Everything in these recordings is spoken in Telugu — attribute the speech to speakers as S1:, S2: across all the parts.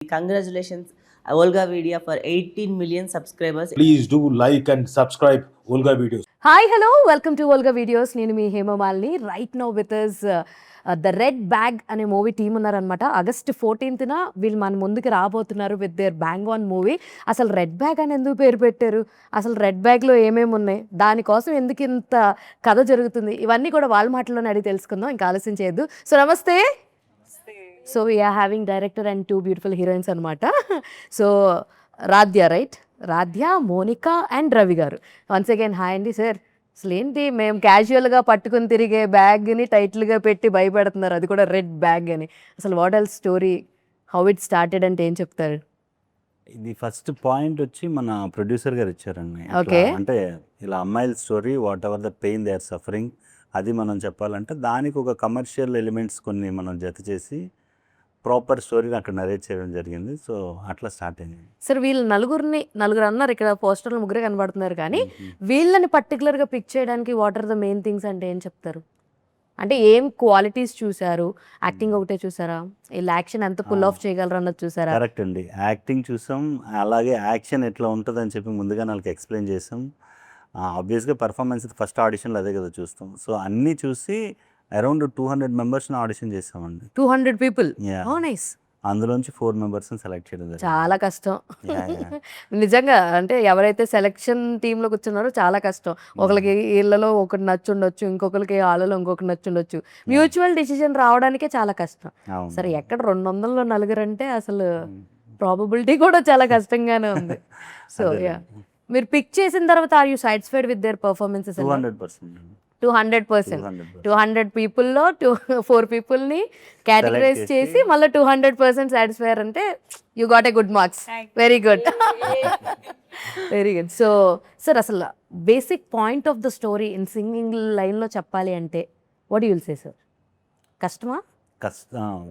S1: Congratulations, Olga Vidya, for 18 million subscribers.
S2: Please do like and subscribe Olga Videos.
S3: Hi hello welcome to Olga videos. నేను మీ Hemamalini. Right now with is the red bag అనే మూవీ టీమ్ ఉన్నారనమాట. ఆగస్ట్ 14th వీళ్ళు మన ముందుకు రాబోతున్నారు with their bang on movie. అసలు రెడ్ బ్యాగ్ అని ఎందుకు పేరు పెట్టారు, అసలు రెడ్ బ్యాగ్లో ఏమేమి ఉన్నాయి, దానికోసం ఎందుకు ఇంత కథ జరుగుతుంది, ఇవన్నీ కూడా వాళ్ళ మాటల్లోనే అడిగి తెలుసుకుందాం. ఇంకా ఆలస్యం చేయొద్దు. సో నమస్తే. So we're having director and 2 beautiful heroines అనమాట. So Radhya, right? Radhya, Monica and Ravi గారు. వన్స్ అగైన్ హాయ్ అండి సార్. అసలు ఏంటి మేము క్యాజువల్గా పట్టుకుని తిరిగే బ్యాగ్ని టైటిల్గా పెట్టి భయపెడుతున్నారు, అది కూడా రెడ్ బ్యాగ్ అని. అసలు what L story, how it started అంటే ఏం చెప్తారు?
S4: ఇది ఫస్ట్ పాయింట్ వచ్చి మన ప్రొడ్యూసర్ గారు ఇచ్చారండి.
S3: Okay.
S4: అంటే ఇలా అమ్మాయిల story, whatever the pain they are suffering, అది మనం చెప్పాలంటే దానికి ఒక కమర్షియల్ ఎలిమెంట్స్ కొన్ని మనం జత చేసి ప్రాపర్ స్టోరీని అక్కడ నరేట్ చేయడం జరిగింది. సో అట్లా స్టార్ట్ అయింది.
S3: సార్ వీళ్ళు నలుగురు అన్నారు, ఇక్కడ పోస్టర్లు ముగ్గురే కనబడుతున్నారు, కానీ వీళ్ళని పర్టికులర్గా పిక్ చేయడానికి what are the main things అంటే ఏం చెప్తారు? అంటే ఏం క్వాలిటీస్ చూసారు? యాక్టింగ్ ఒకటే చూసారా, వీళ్ళు యాక్షన్ ఎంత పుల్ ఆఫ్ చేయగలరు అన్నది చూసారా?
S4: కరెక్ట్ అండి, యాక్టింగ్ చూసాం, అలాగే యాక్షన్ ఎట్లా ఉంటుంది అని చెప్పి ముందుగా వాళ్ళకి ఎక్స్ప్లెయిన్ చేసాం. ఆబ్వియస్గా పర్ఫార్మెన్స్ ఫస్ట్ ఆడిషన్లో అదే కదా చూస్తాం. సో అన్నీ చూసి అరౌండ్ 200 మెంబర్స్ని ఆడిషన్ చేసామండి.
S3: 200 పీపుల్.
S4: Yeah.
S3: ఓ నైస్.
S4: అందులోంచి 4 మెంబర్స్ని సెలెక్ట్ చేయడం జరిగింది.
S3: చాలా కష్టం.
S4: Yeah, yeah.
S3: నిజంగా అంటే ఎవరైతే సెలెక్షన్ టీంలో కూర్చున్నారో చాలా కష్టం. ఒకరికి వీళ్ళలో ఒకటి నచ్చుండొచ్చు, ఇంకొకరికి వాళ్ళలో ఇంకొకటి నచ్చుండొచ్చు. మ్యూచువల్ డిసిజన్ రావడానికే చాలా కష్టం.
S4: అవును.
S3: సరే ఎక్కడ 200లో నలుగురు అంటే అసలు ప్రాబబిలిటీ కూడా చాలా కష్టంగానే ఉంది. సో యా, మీరు పిక్ చేసిన తర్వాత are you satisfied with their performances?
S4: 200%.
S3: 200%. 200 పీపుల్లో 4 పీపుల్ని కేటగరైజ్ చేసి మళ్ళీ 200% సాటిస్ఫైర్ అంటే you got a good marks. Very good, very good. So sir, అసలు basic point of the story in singing లైన్లో చెప్పాలి అంటే what you will say sir? కష్టమా?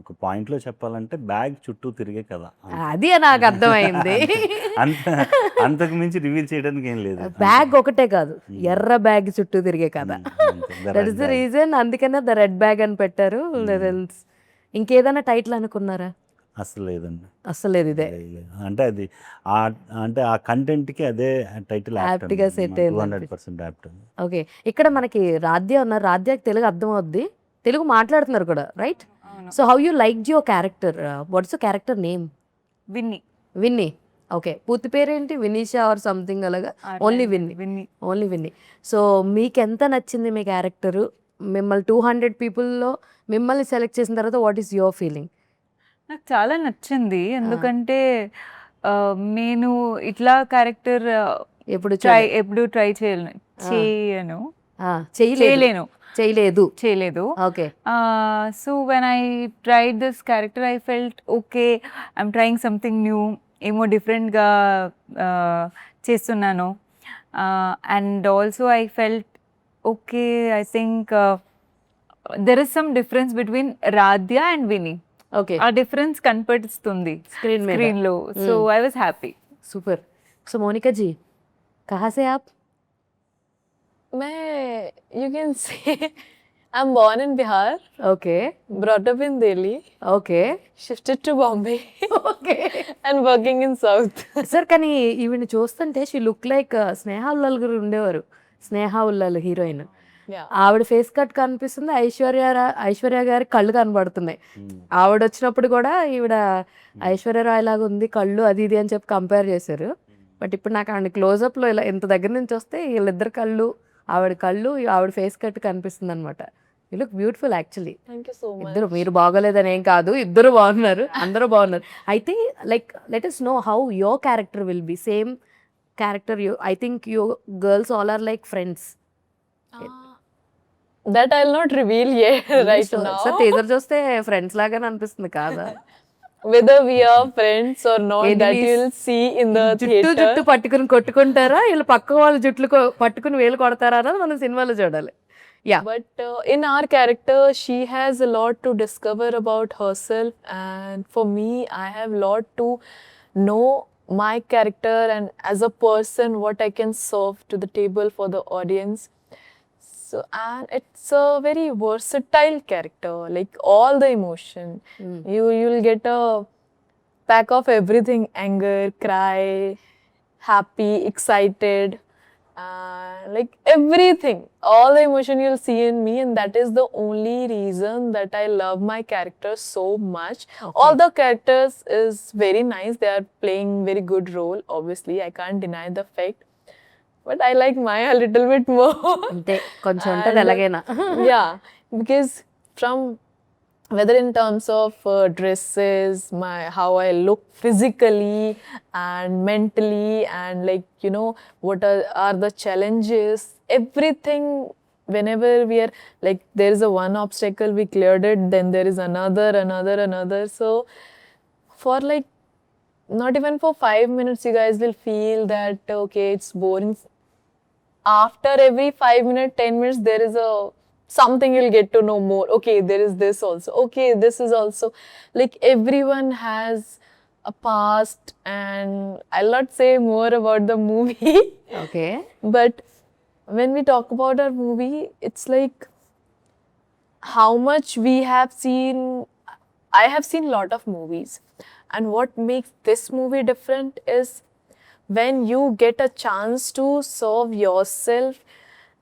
S4: ఒక పాయింట్లో చెప్పాలంటే బ్యాగ్ చుట్టూ తిరిగే కదా,
S3: అది నాకు అర్థమైంది.
S4: అంతకు మించి రివీల్ చేయడానికి ఏం లేదు.
S3: బ్యాగ్ ఒకటే కాదు, ఎర్ర బ్యాగ్ చుట్టూ తిరిగే కదా. దట్ ఇస్ ద రీజన్, అందుకనే ద రెడ్ బ్యాగ్ అని పెట్టారు. ఇంకేదైనా టైటిల్ అనుకున్నారా?
S4: అసలు లేదండి,
S3: అసలు లేదు, ఇదే.
S4: అంటే అది అంటే ఆ కంటెంట్కి అదే టైటిల్
S3: Apt గా set అయింది.
S4: 200% యాప్ట్.
S3: ఓకే, ఇక్కడ మనకి రాధ్య ఉన్నారు. రాధ్యకి తెలుగు అర్థం అవుద్ది, తెలుగు మాట్లాడుతున్నారు కూడా, right? So how you like your character? What's your character name?
S5: Vinny.
S3: Vinny. Okay, పూర్తి పేరేంటి? వినీషా ఆర్ సంథింగ్ అలాగా? Only Vinny.
S5: Vinny.
S3: Only Vinny. So మీకు ఎంత నచ్చింది మీ క్యారెక్టరు? మిమ్మల్ని 200 పీపుల్లో మిమ్మల్ని సెలెక్ట్ చేసిన తర్వాత వాట్ ఈస్ యువర్ ఫీలింగ్?
S5: నాకు చాలా నచ్చింది, ఎందుకంటే నేను ఇట్లా క్యారెక్టర్
S3: ఎప్పుడు
S5: ఎప్పుడు ట్రై చేయను.
S3: చేయలేదు. Okay.
S5: So when I tried this character I felt okay, I'm trying something new, ఏమో డిఫరెంట్గా చేస్తున్నాను. And also I felt okay, I think there is some difference between Radhya and Vini.
S3: Okay,
S5: ఆ డిఫరెన్స్ కనపడుతుంది స్క్రీన్ లో. So I was happy.
S3: Super. So Monica ji, कहाँ से आप?
S6: मैं you can say I'm born in Bihar,
S3: okay.
S6: brought up in Delhi,
S3: okay.
S6: shifted to Bombay
S3: okay.
S6: and working in South.
S3: Sir, కానీ ఈవిని చూస్తుంటే షీ లుక్ లైక్ స్నేహ ఉల్లాల్ గారు ఉండేవారు. స్నేహ ఉల్లాల్ హీరోయిన్.
S6: Yeah.
S3: ఆవిడ ఫేస్ కట్ కనిపిస్తుంది, ఐశ్వర్య గారి కళ్ళు కనబడుతున్నాయి. ఆవిడ వచ్చినప్పుడు కూడా ఈవిడ ఐశ్వర్యరాయ్ లాగా ఉంది కళ్ళు, అది ఇది అని చెప్పి కంపేర్ చేశారు. బట్ ఇప్పుడు నాకు ఆవిడ క్లోజప్లో ఇలా ఇంత దగ్గర నుంచి వస్తే వీళ్ళిద్దరు కళ్ళు, ఆవిడ ఫేస్ కట్ కనిపిస్తుంది అనమాట. You look beautiful actually.
S6: Thank you so much.
S3: ఇద్దరు, మీరు బాగోలేదని ఏం కాదు, ఇద్దరు బాగున్నారు, అందరూ బాగున్నారు. అయితే like let us know how your character will be. Same character, I think you girls all are like friends.
S6: That I'll not reveal yet right now.
S3: Sir, teaser చూస్తే ఫ్రెండ్స్ లాగానే అనిపిస్తుంది కాదా?
S6: Whether we are friends or not,
S3: Enemies.
S6: that you'll see in the
S3: జుట్టు
S6: theater.
S3: పట్టుకుని కొట్టుకుంటారా, వీళ్ళు పక్క వాళ్ళ జుట్లు పట్టుకుని వేలు కొడతారా అన్నది మనం సినిమాలో చూడాలి. Yeah.
S6: But in our character, she has a lot to discover about herself, and for me, I have a lot to know my character and as a person what I can serve to the table for the audience. So, and it's a very versatile character, like all the emotion. You'll get a pack of everything: anger, cry, happy, excited, like everything, all the emotion you'll see in me, and that is the only reason that I love my characters so much. All the characters is very nice, they are playing very good role, obviously I can't deny the fact, but I like Maya a little bit more.
S3: అంతే కొంచెం ఉంటుంది
S6: And,
S3: ఎలాగైనా.
S6: yeah, because from whether in terms of dresses, how I look physically and mentally, and like you know what are the challenges, everything. Whenever we are like, there is a one obstacle, we cleared it, then there is another. So for like not even for 5 minutes, you guys will feel that okay, it's boring. After every 5 minutes, 10 minutes, there is a something you'll get to know more. Okay, there is this also. Okay, this is also, like everyone has a past, and I'll not say more about the movie.
S3: Okay
S6: But when we talk about our movie, it's like how much we have seen. I have seen a lot of movies, and what makes this movie different is when you get a chance to serve yourself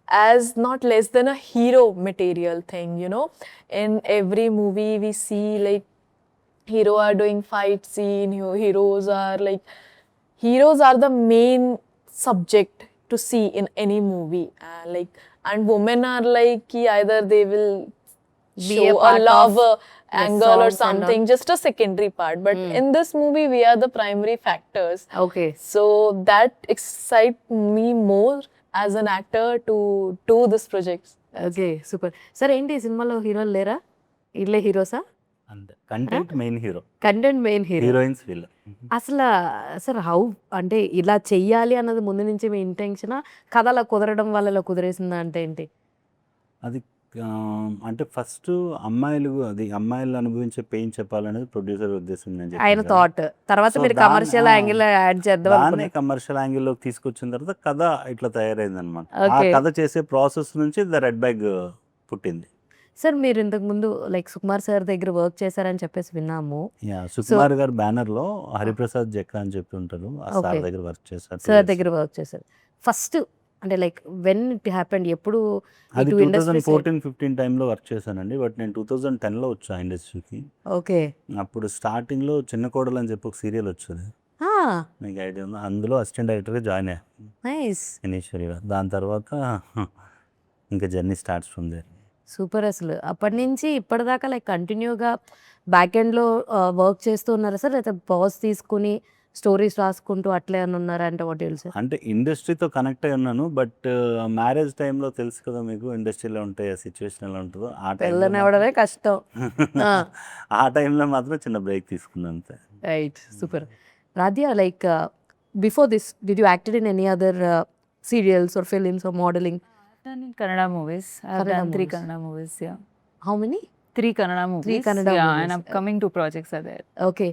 S6: as not less than a hero material thing, you know. In every movie we see like hero are doing fight scene, heroes are the main subject to see in any movie, like, and women are like either they will
S3: Be a
S6: show a
S3: part
S6: love
S3: of
S6: angle or
S3: songs and all.
S6: something, just a secondary part, but in this movie we are the primary factors.
S3: Okay
S6: So that excites me more as an actor to do this project.
S3: Okay super. Sir ఏంటి ఈ సినిమాలో హీరోలు లేరా? ఇల్లే హీరోసా?
S4: అంతే content main hero,
S3: content main hero.
S4: Heroines వీళ్ళు.
S3: అసలు సార్ హౌ అంటే ఇలా చెయ్యాలి అన్నది ముందు నుంచి మీ ఇంటెన్షనా? కథ అలా కుదరడం వల్ల ఇలా కుదిరేసిందా అంటే ఏంటి?
S4: అది అంటే ఫస్ట్ అమ్మాయిలు అనుభవించే పెయిన్ చెప్పాలనేది ప్రొడ్యూసర్ ఉద్దేశం. నేను
S3: ఆయన
S4: చెప్పాను కదా.
S3: థాట్ తర్వాత
S4: So
S3: మీరు
S4: దాన్ని-
S3: కమర్షియల్ యాంగిల్ యాడ్ చేద్దాం
S4: దాన్ని
S3: అనుకున్నారు.
S4: కమర్షియల్ యాంగిల్లోకి తీసుకొచ్చిన తర్వాత కథ ఇట్లా తయారైంది అనమాట. ఆ
S3: Okay.
S4: కథ చేసే ప్రాసెస్ నుంచి ద రెడ్ బ్యాగ్ పుట్టింది.
S3: సార్ మీరు ఇంతకు ముందు లైక్ సుకుమార్ సార్ దగ్గర వర్క్ చేశారని చెప్పేసి విన్నాము.
S4: సుకుమార్ గారి బ్యానర్ లో హరిప్రసాద్ జక్కా అని చెప్పి ఉంటారు, ఆ సార్
S3: Okay.
S4: దగ్గర వర్క్ చేశారు.
S3: సార్ దగ్గర వర్క్ చేశారు. ఫస్ట్ అంటే లైక్ వెన్ ఇట్ హ్యాపెండ్, ఎప్పుడు
S4: అది
S3: ఇటు ఇండస్ట్రీ
S4: 2014-15 టైంలో వర్క్ చేశానండి. బట్ నేను 2010లో వచ్చా ఇండస్ట్రీకి.
S3: ఓకే
S4: అప్పుడు స్టార్టింగ్లో చిన్న కోడలు అని చెప్పి ఒక సీరియల్ వచ్చేది, మీకు ఐడియా ఉందా? అందులో అసిస్టెంట్ డైరెక్టర్గా జాయిన్ అయ్యా
S3: నైస్
S4: ఇనీషియల్గా. దాని తర్వాత ఇంకా journey starts from there.
S3: Super. అసలు అప్పటి నుంచి ఇప్పటిదాకా లైక్ కంటిన్యూగా బ్యాక్ ఎండ్లో వర్క్ చేస్తూ ఉన్నారా సార్, లేకపోతే పాజ్ తీసుకుని స్టోరీస్ రాసుకుంటూ అట్లే అని ఉన్నారా అంటే వాట్ యూ సార్?
S4: అంటే ఇండస్ట్రీతో కనెక్ట్ అయి ఉన్నాను, బట్ మ్యారేజ్ టైంలో తెలుసు కదా మీకు, ఇండస్ట్రీలో ఉంటాయి ఆ సిచ్యువేషన్ ఎలా ఉంటుందో. ఆ
S3: పిల్లనివ్వడమే కష్టం.
S4: ఆ టైంలో మాత్రం చిన్న బ్రేక్ తీసుకున్నాను అంతే.
S3: Right, super. Radhya, like before this did you acted in any other serials or films or modelling?
S5: I've done in Kannada movies. I've
S3: Kannada
S5: done 3
S3: movies.
S5: Kannada movies, yeah.
S3: How many?
S5: 3 Kannada movies.
S3: Kannada
S5: yeah,
S3: movies.
S5: and upcoming 2 projects are there.
S3: Okay.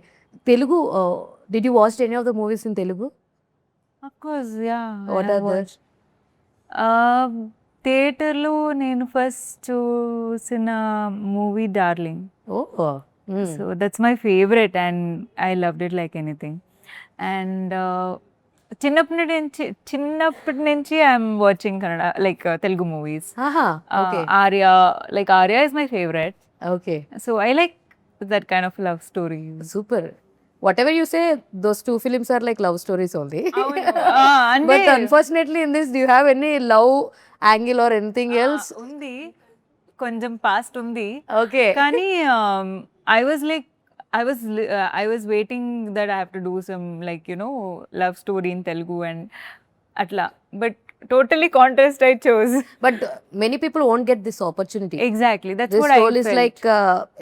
S3: Telugu, did you watch any of the movies in Telugu?
S5: Of course, yeah.
S3: What
S5: I
S3: are the-
S5: watched. థియేటర్లో నేను ఫస్ట్ చూసిన movie Darling.
S3: Oh
S5: So that's my favorite and I loved it like anything. And చిన్నప్పటి నుంచి I'm watching Kannada like Telugu movies.
S3: Okay
S5: Arya is my favourite.
S3: Okay
S5: so I like that kind of love story.
S3: Super. What ever you say, those 2 films are like love stories only.
S5: అంటే
S3: But unfortunately in this, do you have any love angle or anything else?
S5: ఉంది, కొంచెం పాస్ట్ ఉంది.
S3: Okay.
S5: కానీ I was waiting that I have to do some love story in Telugu and atla, but totally contrast I chose.
S3: But many people won't get this opportunity.
S5: Exactly, that's
S3: This
S5: what I
S3: role is
S5: felt.
S3: like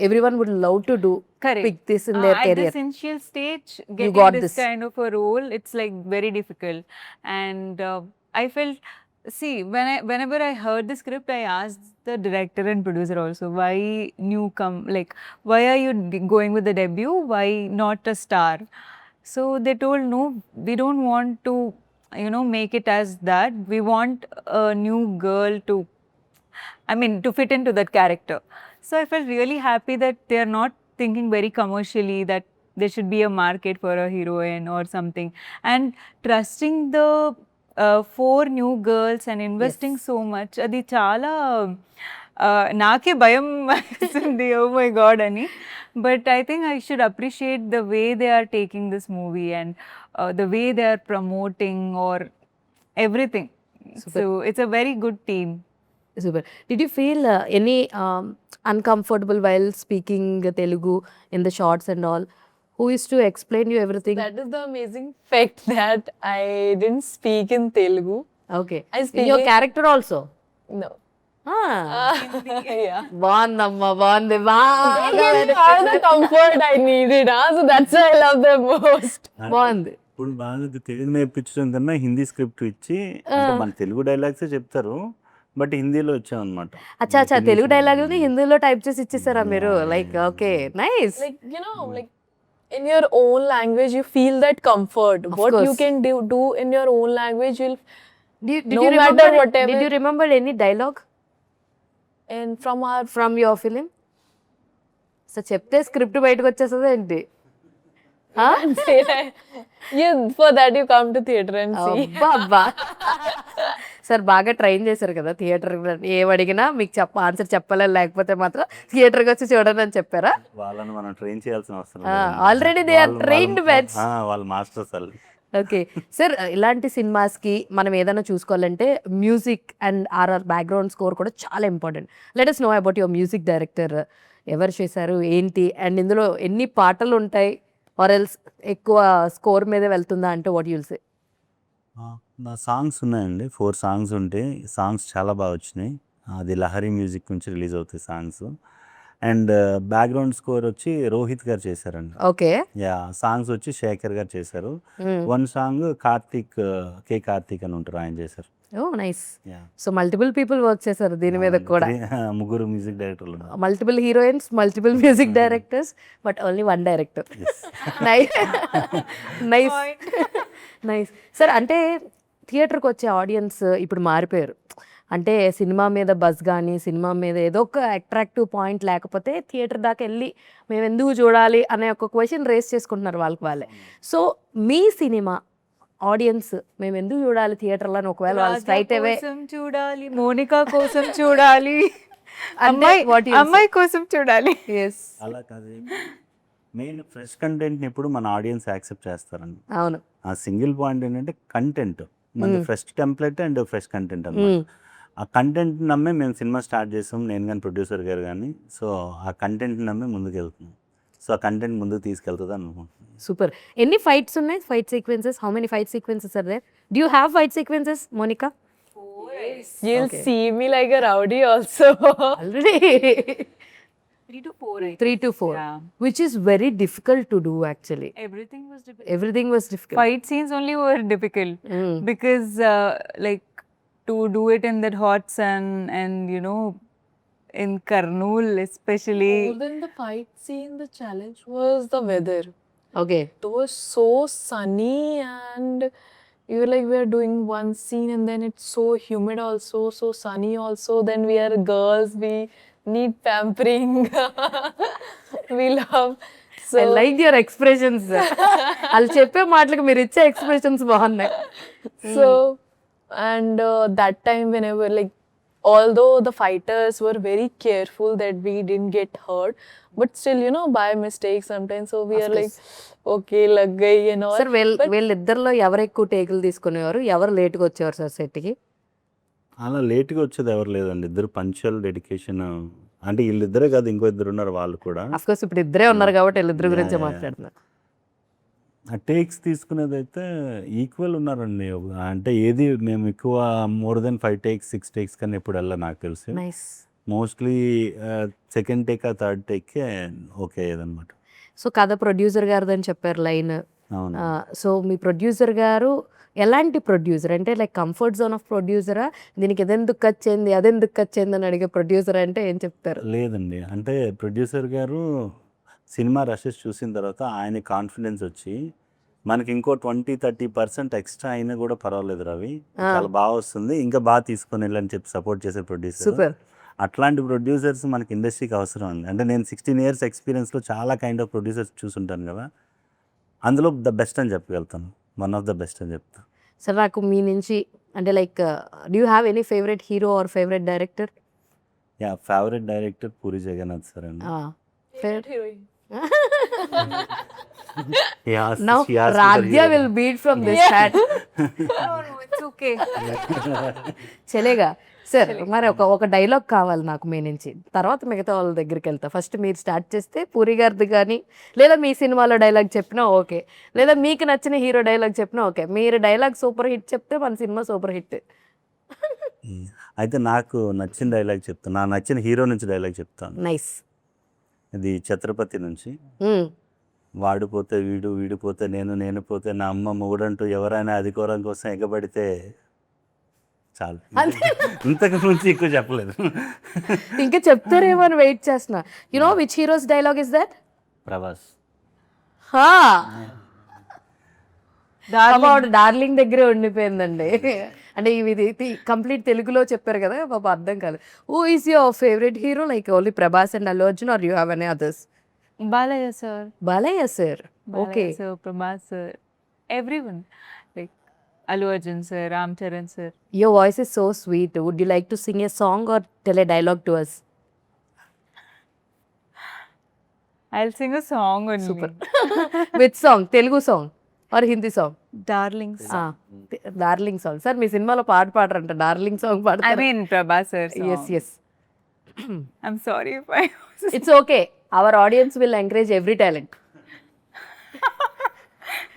S3: everyone would love to do.
S5: Correct.
S3: Pick this in their
S5: At
S3: career.
S5: this initial stage, getting
S3: got
S5: this
S3: this.
S5: kind of a role, it's like very difficult. And I felt, see, whenever I heard the script, I asked the director and producer also, why why are you going with the debut? Why not a star? So they told, no, we don't want to, make it as that. We want a new girl to fit into that character. So I felt really happy that they are not thinking very commercially, that there should be a market for a heroine or something, and trusting the 4 new girls and investing so much, అది చాలా నాకే భయం వేస్తుంది, oh my god అని. But I think I should appreciate the way they are taking this movie and the way they are promoting or everything. So it's a very good team.
S3: Super. Did you feel any uncomfortable while speaking Telugu in the shots and all? Who used to explain you everything?
S6: That is the amazing fact that I didn't speak in Telugu.
S3: Okay.
S6: I
S3: In
S6: speak
S3: your
S6: in-
S3: character also?
S6: No. Yeah.
S3: బాగుందమ్మా, బాగుంది,
S6: They are the comfort I needed, so that's why I love them most.
S3: బాగుంది.
S4: ఇప్పుడు బాగా తెలుగు నేర్పించడం కన్నా హిందీ స్క్రిప్ట్ ఇచ్చి, అంటే మన తెలుగు డైలాగ్సే చెప్తారు బట్ హిందీలో వచ్చామన్నమాట.
S3: అచ్చా అచ్చా, తెలుగు డైలాగుల్ని హిందీలో టైప్ చేసి ఇచ్చేసారా మీరు? Like okay, nice.
S6: Like, you know, like in your own language, you feel that comfort. What you
S3: course.
S6: can do in your own language, you'll,
S3: Did
S6: no
S3: you
S6: matter
S3: remember
S6: whatever-
S3: Did you remember any dialogue
S6: and from our
S3: from your film? So చెప్తే స్క్రిప్ట్ బయటకు వచ్చేస్తుంది ఏంటి?
S6: say that. Yeah, for that you come to theatre and see.
S3: అబ్బా సార్ బాగా ట్రైన్ చేశారు కదా థియేటర్, ఏం అడిగినా మీకు ఆన్సర్ చెప్పాలని, లేకపోతే మాత్రం థియేటర్కి వచ్చి చూడండి అని చెప్పారా?
S4: వాళ్ళని మనం ట్రైన్ చేయాల్సిన అవసరం
S3: already they are trained bets.
S4: వాళ్ళ మాస్టర్స్ వాళ్ళు.
S3: ఓకే సార్, ఇలాంటి సినిమాస్కి మనం ఏదైనా చూసుకోవాలంటే music and RR background score కూడా చాలా important. Let us know about your music director. ఎవరు చేశారు ఏంటి, అండ్ ఇందులో ఎన్ని పాటలు ఉంటాయి, ఆర్ ఎల్స్ ఎక్కువ స్కోర్ మీద వెళ్తుందా అంటే వాట్ యుల్ సే?
S4: నా సాంగ్స్ ఉన్నాయండి, 4 సాంగ్స్ ఉంటాయి. సాంగ్స్ చాలా బాగా వచ్చినాయి. అది లహరి మ్యూజిక్ నుంచి రిలీజ్ అవుతాయి సాంగ్స్. అండ్ బ్యాక్గ్రౌండ్ స్కోర్ వచ్చి రోహిత్ గారు చేశారండి.
S3: ఓకే.
S4: యా, సాంగ్స్ వచ్చి శేఖర్ గారు చేశారు. 1 సాంగ్ కార్తీక్, కే కార్తీక్ అని ఉంటారు, ఆయన చేశారు.
S3: Oh nice.
S4: Yeah,
S3: so multiple people work చేశారు దీని మీద కూడా.
S4: 3 మ్యూజిక్ డైరెక్టర్లు ఉన్నారు.
S3: Multiple heroines, multiple music directors, but only 1 director. Nice nice nice sir. అంటే థియేటర్కి వచ్చే ఆడియన్స్ ఇప్పుడు మారిపోయారు. అంటే సినిమా మీద బజ్ కానీ, సినిమా మీద ఏదో ఒక అట్రాక్టివ్ పాయింట్ లేకపోతే థియేటర్ దాకా వెళ్ళి మేము ఎందుకు చూడాలి అనే ఒక క్వశ్చన్ రేస్ చేసుకుంటున్నారు వాళ్ళకి వాళ్ళే. సో మీ సినిమా ఆడియన్స్ మేము ఎందుకు చూడాలి థియేటర్లో అని ఒకవేళ వాళ్ళు
S5: రాజా
S3: స్ట్రైట్ అవే
S5: కోసం చూడాలి, మోనికా కోసం చూడాలి,
S3: అంటే what you say?
S5: అమ్మాయి కోసం చూడాలి.
S3: ఎస్,
S4: అలా కాదు, మెయిన్ ఫ్రెష్ కంటెంట్ని ఎప్పుడు మన ఆడియన్స్ యాక్సెప్ట్ చేస్తారండి.
S3: అవును.
S4: ఆ సింగిల్ పాయింట్ ఏంటంటే కంటెంట్, మన fresh template and fresh content అన్నమాట. ఆ కంటెంట్ నమ్మే మేము సినిమా స్టార్ట్ చేసాం, నేను కానీ ప్రొడ్యూసర్ గారు కానీ. సో ఆ కంటెంట్ నమ్మే ముందుకు వెళ్తున్నాం. సో ఆ కంటెంట్ ముందుకు తీసుకెళ్తుంది అనుకుంటున్నాను.
S3: సూపర్. ఎన్ని ఫైట్స్ ఉన్నాయి, fight sequences? How many fight sequences are there? Do you have fight sequences, Monica?
S6: You'll see me like a rowdy also.
S3: Already
S5: 3 to 4.
S3: 3 to 4,
S5: Yeah.
S3: which is very difficult to do actually.
S5: Everything was difficult.
S3: Everything was difficult.
S5: Fight scenes only were difficult because like to do it in that hot sun and you know in Karnool especially.
S6: More than the fight scene, the challenge was the weather.
S3: Okay.
S6: It was so sunny and you were like, we are doing one scene and then it's so humid also, so sunny also. Then we are girls, we need pampering. We love. So
S3: I like your expressions. వాళ్ళు చెప్పే మాటలకు మీరు ఇచ్చే ఎక్స్ప్రెషన్స్ బాగున్నాయి.
S6: so and that time whenever like although the fighters were very careful that we didn't get hurt, but still you know by mistake sometimes, so we are like okay lag gayi and all.
S3: Sir వీళ్ళిద్దరిలో ఎవరు ఎక్కువ టేకులు తీసుకునేవారు, ఎవరు లేట్గా వచ్చేవారు సార్ సెట్కి?
S4: అలా లేట్గా వచ్చేది ఎవరు లేదండి, ఇద్దరు పంచువల్, డెడికేషన్. అంటే వీళ్ళిద్దరే కాదు, ఇంకో 2 ఉన్నారు వాళ్ళు కూడా.
S3: అఫ్ కోర్స్ ఇప్పుడు ఇద్దరే ఉన్నారు కాబట్టి వీళ్ళిద్దరి గురించే మాట్లాడుతున్నారు.
S4: ఆ టేక్స్ తీసుకునేది అయితే ఈక్వల్ ఉన్నారండి. అంటే ఏది మేము ఎక్కువ మోర్ దెన్ 5 takes 6 takes కన్నా ఎప్పుడు వెళ్ళా నాకు తెలిసి.
S3: నైస్.
S4: మోస్ట్లీ సెకండ్ టేక్ ఆ థర్డ్ టేక్కే ఓకే అదనమాట.
S3: సో కథ ప్రొడ్యూసర్ గారిది అని చెప్పారు లైన్.
S4: అవును.
S3: సో మీ ప్రొడ్యూసర్ గారు ఎలాంటి ప్రొడ్యూసర్ అంటే లైక్ కంఫర్ట్ జోన్ ఆఫ్ ప్రొడ్యూసరా, దీనికి ఇదెందుకు వచ్చింది అదెందుకు వచ్చింది అని అడిగే ప్రొడ్యూసర్ అంటే ఏం చెప్తారు?
S4: లేదండి, అంటే ప్రొడ్యూసర్ గారు సినిమా రషెస్ చూసిన తర్వాత ఆయన కాన్ఫిడెన్స్ వచ్చి మనకి ఇంకో 20-30% ఎక్స్ట్రా అయినా కూడా పర్వాలేదు రవి, చాలా బాగా వస్తుంది, ఇంకా బాగా తీసుకొని వెళ్ళని చెప్పి సపోర్ట్ చేసే ప్రొడ్యూసర్.
S3: సూపర్.
S4: అట్లాంటి ప్రొడ్యూసర్స్ మనకి ఇండస్ట్రీకి అవసరం అండి. అంటే నేను 16 ఇయర్స్ ఎక్స్పీరియన్స్లో చాలా కైండ్ ఆఫ్ ప్రొడ్యూసర్స్ చూసుంటాను కదా, అందులో ద బెస్ట్ అని చెప్పగలుగుతాను, వన్ ఆఫ్ ద బెస్ట్ అని చెప్తాను.
S3: సార్ నాకు మీ నుంచి అంటే like do you have any favourite hero or favourite director?
S4: Yeah, favourite director Puri Jagannadh sir అండి.
S6: Favorite heroine.
S3: Now Radhya will beat from this hat.
S5: No, it's okay.
S3: చలేగా సార్, మరి ఒక డైలాగ్ కావాలి నాకు మీ నుంచి, తర్వాత మిగతా వాళ్ళ దగ్గరికి వెళ్తా. ఫస్ట్ మీరు స్టార్ట్ చేస్తే పూరి గారిది కానీ, లేదా మీ సినిమాలో డైలాగ్ చెప్పినా ఓకే, లేదా మీకు నచ్చిన హీరో డైలాగ్ చెప్పినా ఓకే. మీరు డైలాగ్ సూపర్ హిట్ చెప్తే మన సినిమా సూపర్ హిట్.
S4: అయితే నాకు నచ్చిన డైలాగ్ చెప్తాను, నా నచ్చిన హీరో నుంచి డైలాగ్ చెప్తాను.
S3: నైస్.
S4: ఇది ఛత్రపతి నుంచి. వాడిపోతే వీడు, వీడిపోతే నేను, నేను పోతే నా అమ్మ మొగుడంటూ ఎవరైనా అధికారం కోసం ఎగబడితే చాలు. ఇంతకు నుంచి ఎక్కువ చెప్పలేదు.
S3: ఇంకా చెప్తారేమో అని వెయిట్ చేస్తున్నా. You know which heroes dialogue is that?
S4: Prabhas.
S3: Darling దగ్గరే ఉండిపోయిందండి. అంటే ఇది కంప్లీట్ తెలుగులో చెప్పారు కదా పాప, అర్థం కాదు. Who is your favourite hero? Like only Prabhas and Allu Arjun or you have any others?
S5: Balaya sir.
S3: Balayya sir.
S5: Balaya
S3: okay.
S5: sir, Prabhas sir, everyone. Like Allu Arjun sir, Ram Charan sir.
S3: Your voice is so sweet. Would you like to sing a song or tell a dialogue to us?
S5: I'll sing a song only.
S3: Super. Which song? Telugu song or Hindi song?
S5: Darlings.
S3: Darling song. Sir మీ సినిమాలో పాట పాడరంట, డార్లింగ్ సాంగ్
S5: I
S3: పాడతారు.
S5: mean Prabhas sir song.
S3: Yes.
S5: I'm sorry if I was.
S3: It's okay. Our audience will encourage every talent.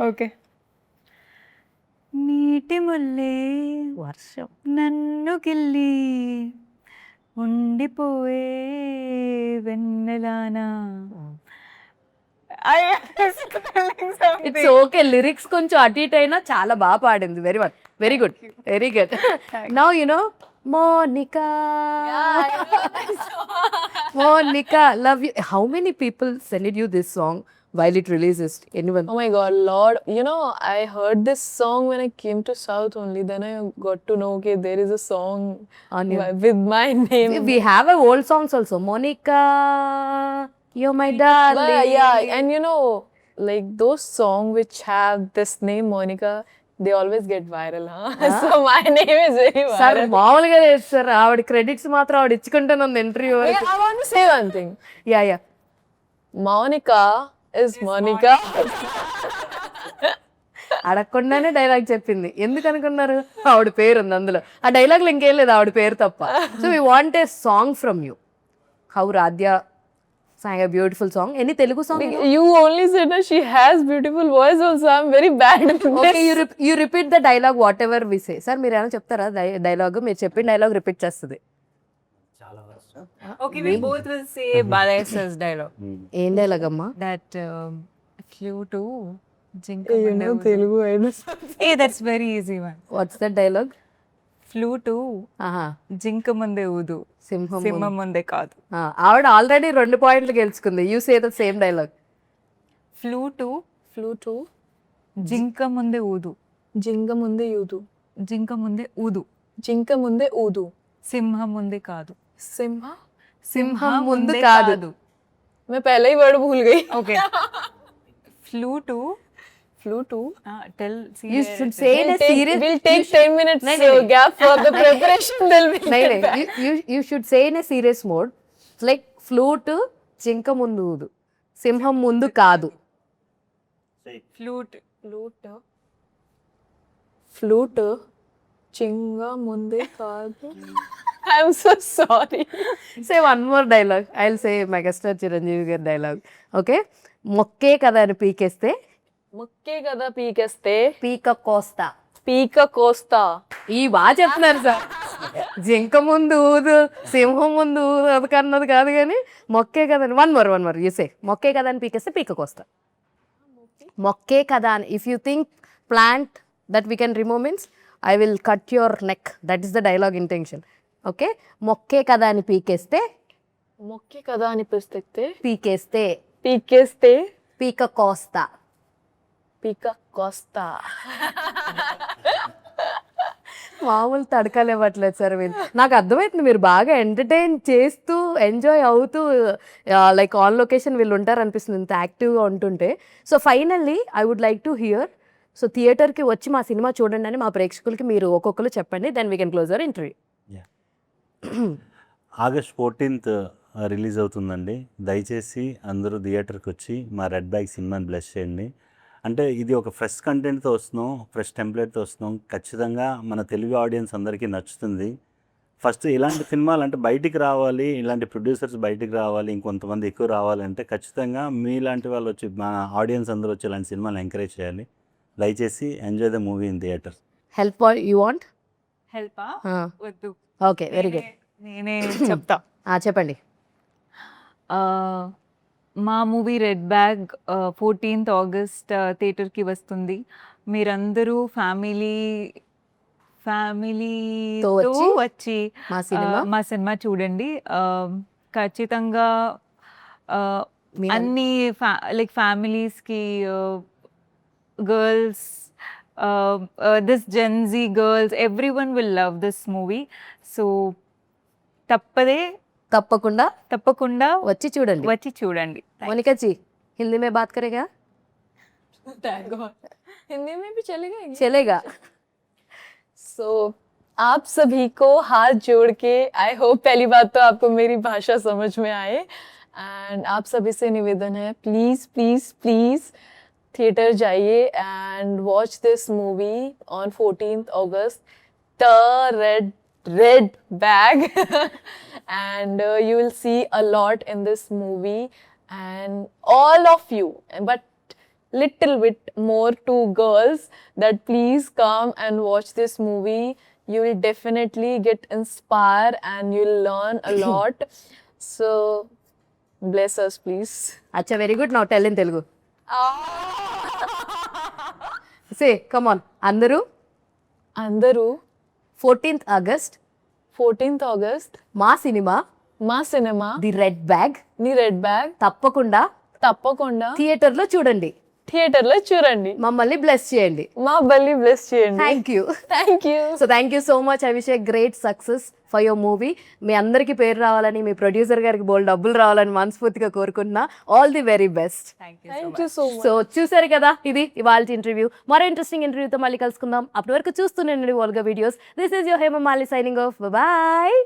S5: Okay. నీటి ముల్లే
S3: వర్షం.
S5: నన్ను గిల్లి ఉండిపోయే వెన్నెలానా.
S3: It's okay. లిరిక్స్ కొంచెం అటు ఇటు అయినా చాలా బాగా పాడింది. Very good. Now you know Monica. Monica, love you. How many people sent you this song while it releases? Anyone?
S6: Oh my god, Lord. You know, I heard this song when I came to South only. Then I got to know, okay, there is a song
S3: On your-
S6: with my name.
S3: We have a old songs also. Monica, you're my darling.
S6: But yeah, and you know, like those songs which have this name, Monica, they always get viral, huh? So my name is very
S3: sir
S6: viral.
S3: మామూలుగా లేదు సార్, ఆవిడ క్రెడిట్స్ మాత్రం ఆవిడ ఇచ్చుకుంటాను ఉంది interview.
S6: Wait, I want to say one thing.
S3: Yeah
S6: Monica is Monica.
S3: అడగకుండానే డైలాగ్ చెప్పింది. ఎందుకు అనుకున్నారు? ఆవిడ పేరు ఉంది అందులో. ఆ డైలాగ్లో ఇంకేం లేదు, ఆవిడ పేరు తప్ప. So we want a song from you. How Radhya sang a beautiful song. Any Telugu song?
S6: You only said that she has beautiful voice also. I'm very bad at this.
S3: Okay, you repeat the dialogue whatever we say. Sir, మీరు ఏమైనా చెప్తారా డైలాగ్? మీరు చెప్పిన డైలాగ్ రిపీట్ చేస్తుంది.
S5: Okay, we both will say Balaya sir's dialogue.
S3: ఏం డైలాగ్ అమ్మా?
S5: That flew to Jinka
S6: You
S5: Munde
S6: know
S5: Udu.
S6: Telugu, I know.
S5: Hey, that's very easy one.
S3: What's that dialogue?
S5: Flew to జింక ముందే ఊదు,
S3: సింహం.
S5: సింహం ముందే కాదు.
S3: ఆవిడ ఆల్రెడీ 2 పాయింట్లు గెలుచుకుంది. You say the same dialogue.
S5: Flew to
S6: Flew
S5: జింక ముందే ఊదు,
S6: Jinga munde yudu.
S5: జింక ముందే ఊదు,
S6: Jinka munde udu.
S5: సింహం ముందే కాదు.
S6: Simha?
S3: సింహం ముందు కాదు.
S6: मैं पहले ही वर्ड भूल गई.
S5: Okay. Flew to. Tell.
S3: You should say in a serious.
S6: We'll take 10 minutes
S3: No.
S6: gap for the preparation. Then we'll
S3: No,
S6: get back.
S3: you should say in a serious mode. It's like flute చింక ముందు ఊదు, సింహం ముందు కాదు.
S6: Flute. Chinga munde kaadu. I'm so sorry.
S3: Say one more dialogue. I'll say Megastar Chiranjeevi గారి dialogue. Okay? మొక్కే కదా అని పీకేస్తే
S6: ముక్కే కదా పీకేస్తే
S3: పీక కోస్తా.
S6: పీక కోస్తా.
S3: ఈ బాగా చెప్తున్నారు సార్. జింక ముందు ఊదు, సింహం ముందు ఊదు అన్నది కాదు కానీ మొక్కే కదా అని. వన్ మోర్ యూసే మొక్కే కదా అని పీకేస్తే పీక కోస్తా. మొక్కే కదా అని. If you think plant that we can remove means I will cut your neck. That is the dialogue intention. Okay? మొక్కే కదా అని పీకేస్తే
S6: మొక్కే కదా అనిపిస్తే
S3: పీకేస్తే
S6: పీకేస్తే
S3: పీక కోస్తా.
S6: పీక కోస్తా.
S3: మామూలు తడకలు ఇవ్వట్లేదు సార్ వీళ్ళు. నాకు అర్థమవుతుంది మీరు బాగా ఎంటర్టైన్ చేస్తూ ఎంజాయ్ అవుతూ లైక్ ఆన్ లొకేషన్ వీళ్ళు ఉంటారు అనిపిస్తుంది ఇంత యాక్టివ్గా ఉంటుంటే. So finally I would like to hear, so థియేటర్కి వచ్చి మా సినిమా చూడండి అని మా ప్రేక్షకులకి మీరు ఒక్కొక్కరు చెప్పండి, then we can close our interview.
S4: August 14th release అవుతుందండి. దయచేసి అందరూ థియేటర్కి వచ్చి మా రెడ్ బ్యాగ్ సినిమాని బ్లెస్ చేయండి. అంటే ఇది ఒక ఫ్రెష్ కంటెంట్తో వస్తున్నాం, ఫ్రెష్ టెంప్లెట్తో వస్తున్నాం. ఖచ్చితంగా మన తెలుగు ఆడియన్స్ అందరికీ నచ్చుతుంది. ఫస్ట్ ఇలాంటి సినిమాలు అంటే బయటికి రావాలి, ఇలాంటి ప్రొడ్యూసర్స్ బయటికి రావాలి, ఇంకొంతమంది ఎక్కువ రావాలంటే ఖచ్చితంగా మీలాంటి వాళ్ళు వచ్చి మా ఆడియన్స్ అందరూ వచ్చి ఇలాంటి సినిమాలు ఎంకరేజ్ చేయాలి. దయచేసి enjoy the movie in theatre.
S3: Help you want?
S5: హెల్పా వద్దు,
S3: ఓకే, వెరీ గుడ్.
S5: నేనే చెప్తా.
S3: చెప్పండి.
S5: మా movie red bag 14th August థియేటర్కి వస్తుంది. మీరందరూ ఫ్యామిలీతో వచ్చి మా సినిమా చూడండి. ఖచ్చితంగా అన్ని లైక్ ఫ్యామిలీస్కి, girls, this Gen Z girls, everyone will love this movie. So తప్పకుండా
S3: వచ్చి చూడండి. मोनिका जी हिंदी में बात करेगा?
S6: हिंदी में भी
S3: चलेगा.
S6: सो आप सभी को हाथ जोड़ के, आई होप पहली बात तो आपको मेरी भाषा समझ में आए, एंड आप सभी से निवेदन है प्लीज़ प्लीज़ प्लीज़ थिएटर जाइए and watch this movie on 14th August, The Red Bag. And you will see a lot in this movie, and all of you, but little bit more to girls, that please come and watch this movie. You will definitely get inspired and you'll learn a lot. So bless us please.
S3: Acha, very good. Now tell in Telugu. Say, come on. Andaru 14th August మా సినిమా ది రెడ్ బ్యాగ్ తప్పకుండా థియేటర్లో చూడండి. మమ్మల్ని బ్లెస్ చేయండి. Thank you. So thank you so much. I wish a great success for your movie. మీ అందరికీ పేరు రావాలని, మీ ప్రొడ్యూసర్ గారికి బోల్డ్ డబ్బులు రావాలని మనస్ఫూర్తిగా కోరుకుంటున్నా. All the very best.
S6: Thank you so much.
S3: So చూసారు కదా, ఇది ఇవాళ ఇంటర్వ్యూ. మరో ఇంట్రెస్టింగ్ ఇంటర్వ్యూతో మళ్ళీ కలుసుకుందాం. అప్పటి వరకు చూస్తూనే Volga videos. This is your Hemamalini signing off. Bye.